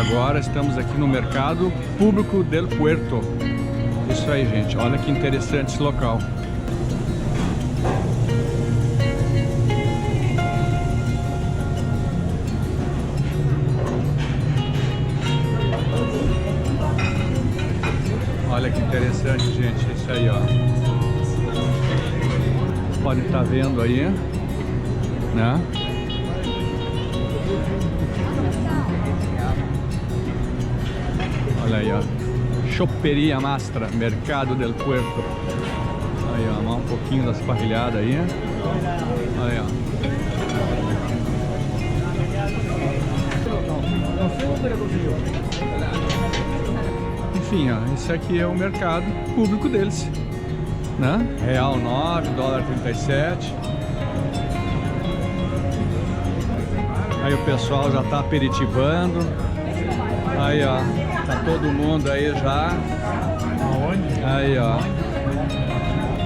agora estamos aqui no Mercado Público del Puerto. Isso aí, gente. Olha que interessante esse local. Olha que interessante, gente. Isso aí, ó. Vocês podem estar vendo aí, né? Olha aí, ó. Choperia Mastra, Mercado del Puerto. Aí, ó, um pouquinho das parrilhadas aí. Olha aí, ó. Enfim, ó, esse aqui é o mercado público deles, né? Real 9, dólar 37. Aí o pessoal já tá aperitivando. Aí, ó, tá todo mundo aí já. Aonde? Aí, ó.